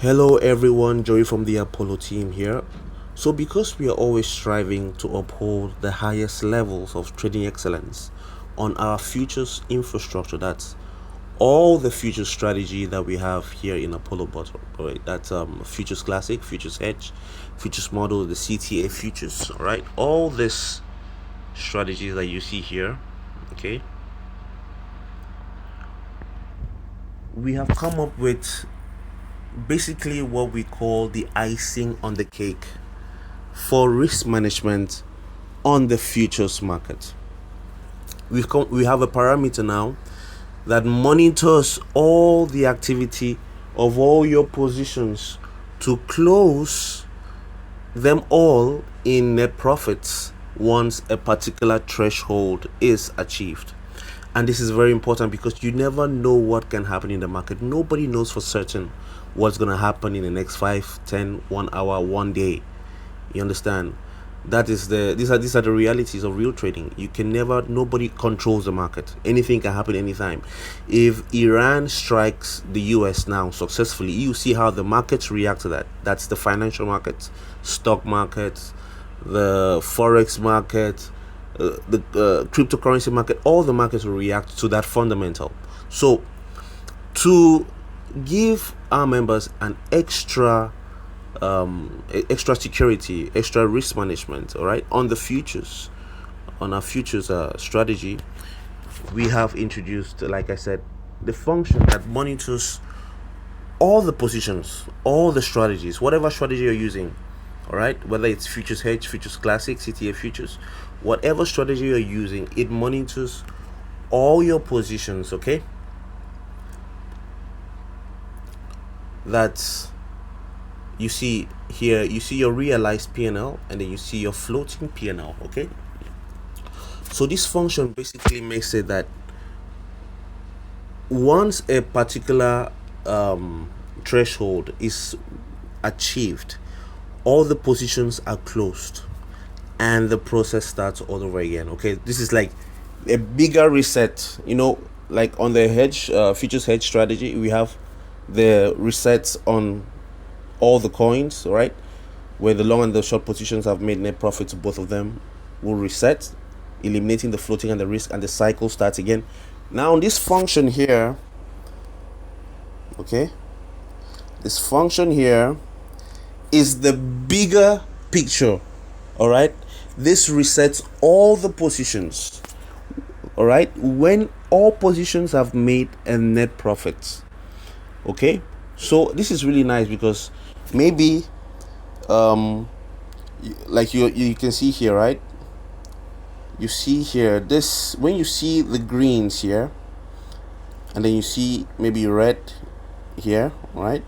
Hello everyone, Joey from the Apollo team here. So because we are always striving to uphold the highest levels of trading excellence on our futures infrastructure, that's all the futures strategy that we have here in ApolloBot, right? That's futures classic, futures hedge, futures model, the CTA futures, all right? All this strategies that you see here, okay? We have come up with basically what we call the icing on the cake for risk management on the futures market. We have a parameter now that monitors all the activity of all your positions to close them all in net profits once a particular threshold is achieved. And this is very important because you never know what can happen in the market. Nobody knows for certain what's going to happen in the next 5, 10, 1 hour, 1 day. You understand? That is these are the realities of real trading. You can never, nobody controls the market. Anything can happen anytime. If Iran strikes the US now successfully, you see how the markets react to that. That's the financial markets, stock markets, the forex market, the cryptocurrency market. All the markets will react to that fundamental. So to give our members an extra security, extra risk management, all right, on the futures, on our futures strategy, we have introduced, like I said, the function that monitors all the positions, all the strategies, whatever strategy you're using, all right, whether it's futures hedge, futures classic, CTA futures, whatever strategy you're using, it monitors all your positions, okay? That's, you see here, you see your realized P&L, and then you see your floating P&L, okay? So this function basically makes it that once a particular threshold is achieved, all the positions are closed and the process starts all over again. Okay, this is like a bigger reset, you know, like on the hedge futures hedge strategy, we have the resets on all the coins, right, where the long and the short positions have made net profits. Both of them will reset, eliminating the floating and the risk, and the cycle starts again. Now this function here, okay, this function here is the bigger picture, all right? This resets all the positions, all right, when all positions have made a net profit. Okay, so this is really nice because maybe like you can see here, right? You see here, this, when you see the greens here, and then you see maybe red here, right?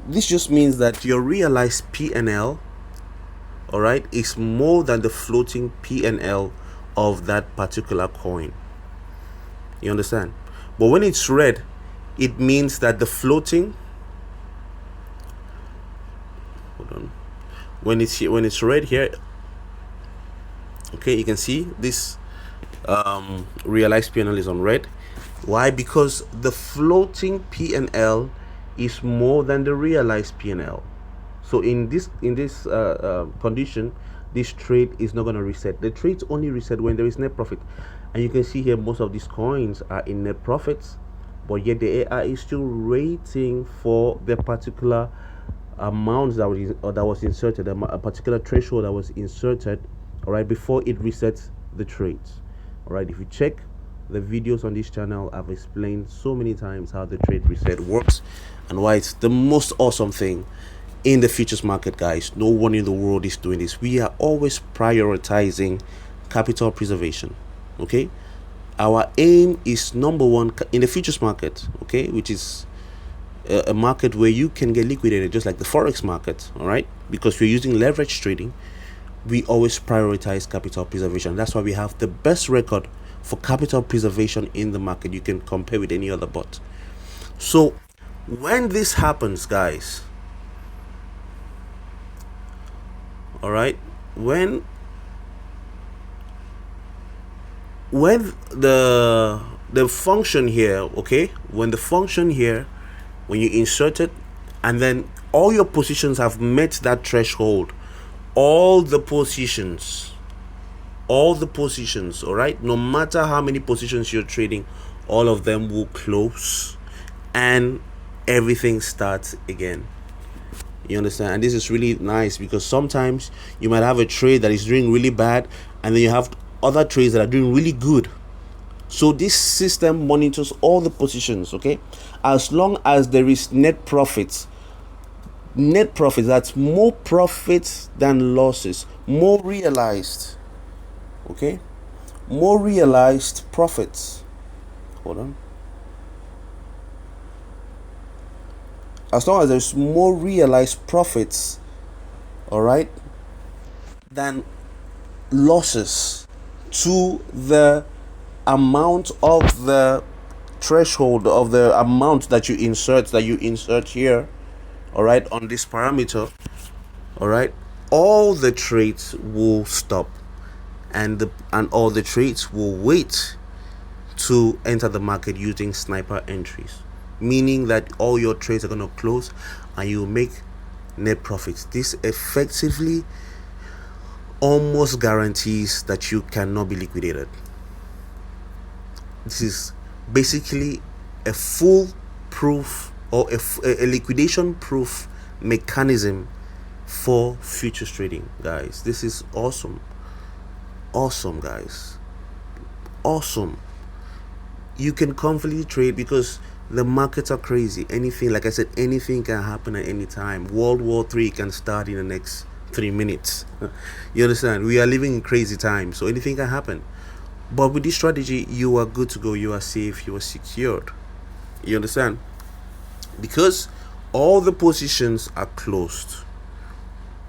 This just means that your realized P&L, all right, is more than the floating P&L of that particular coin. You understand? But when it's red, it means that the floating, hold on, when it's red here, okay, you can see this realized P&L is on red. Why? Because the floating P&L is more than the realized P&L. So in this condition, this trade is not going to reset. The trades only reset when there is net profit, and you can see here most of these coins are in net profits, but yet the AI is still rating for the particular amount that was inserted, a particular threshold that was inserted, all right, before it resets the trades. All right, if you check the videos on this channel, I've explained so many times how the trade reset works and why it's the most awesome thing in the futures market, guys. No one in the world is doing this. We are always prioritizing capital preservation, okay? Our aim is number one in the futures market, okay, which is a market where you can get liquidated just like the forex market, all right? Because we're using leverage trading, we always prioritize capital preservation. That's why we have the best record for capital preservation in the market you can compare with any other bot. So when this happens, guys, all right, when the function here, okay, when the function here, when you insert it, and then all your positions have met that threshold. All the positions, all right, no matter how many positions you're trading, all of them will close and everything starts again. You understand? And this is really nice because sometimes you might have a trade that is doing really bad, and then you have other trades that are doing really good. So this system monitors all the positions, okay? As long as there is net profits, that's more profits than losses, more realized, okay? More realized profits. Hold on. As long as there's more realized profits, all right, than losses to the amount of the threshold of the amount that you insert here, all right, on this parameter, all right, all the trades will stop, and all the trades will wait to enter the market using sniper entries, meaning that all your trades are going to close and you make net profits. This effectively almost guarantees that you cannot be liquidated. This is basically a fool proof, or a liquidation proof mechanism for futures trading, guys. This is awesome, guys, awesome. You can comfortably trade because the markets are crazy. Anything, like I said, anything can happen at any time. World War III can start in the next 3 minutes. You understand? We are living in crazy times, so anything can happen. But with this strategy, you are good to go. You are safe. You are secured. You understand? Because all the positions are closed.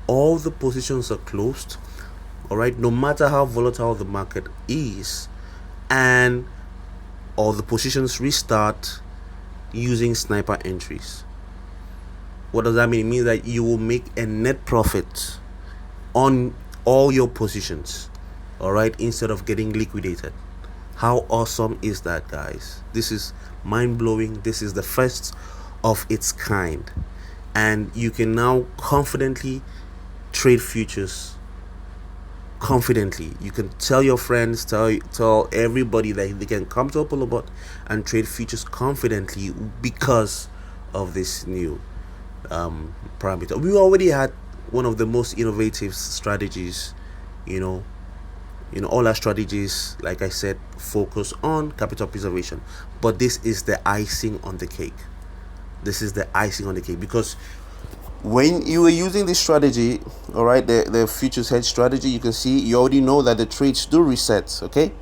All the positions are closed. All right. No matter how volatile the market is, and all the positions restart using sniper entries. What does that mean? It means that you will make a net profit on all your positions, all right, instead of getting liquidated. How awesome is that, guys? This is mind-blowing. This is the first of its kind, and you can now confidently trade futures. Confidently, you can tell your friends, tell everybody that they can come to ApolloBot and trade futures confidently because of this new parameter. We already had one of the most innovative strategies. All our strategies, like I said, focus on capital preservation, but this is the icing on the cake. This is the icing on the cake, because when you were using this strategy, all right, the futures hedge strategy, you can see, you already know that the trades do reset, okay?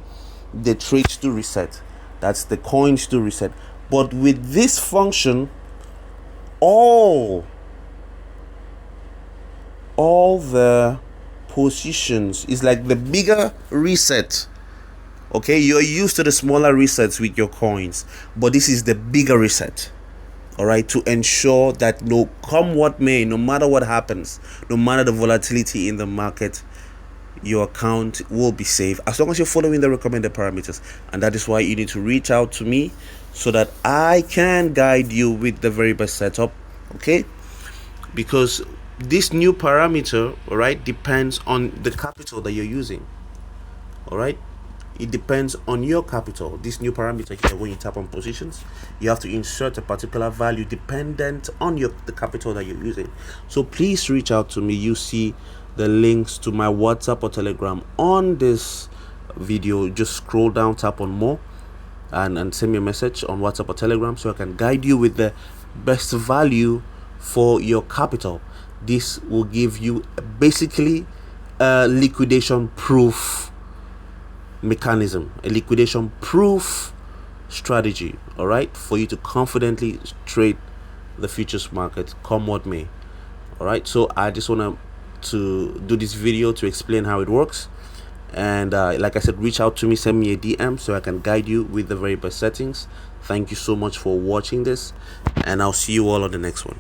The trades do reset. That's the coins do reset. But with this function, all the positions is like the bigger reset, okay? You're used to the smaller resets with your coins, but this is the bigger reset. All right, to ensure that come what may, no matter what happens, no matter the volatility in the market, your account will be safe as long as you're following the recommended parameters. And that is why you need to reach out to me so that I can guide you with the very best setup, okay? Because this new parameter, all right, depends on the capital that you're using. All right, it depends on your capital. This new parameter here, when you tap on positions, you have to insert a particular value dependent on the capital that you're using. So please reach out to me. You see the links to my WhatsApp or Telegram on this video. Just scroll down, tap on more, and send me a message on WhatsApp or Telegram so I can guide you with the best value for your capital. This will give you basically a liquidation proof mechanism, a liquidation proof strategy, all right, for you to confidently trade the futures market come what may. All right, so I just want to do this video to explain how it works, and like I said, reach out to me, send me a DM so I can guide you with the very best settings. Thank you so much for watching this, and I'll see you all on the next one.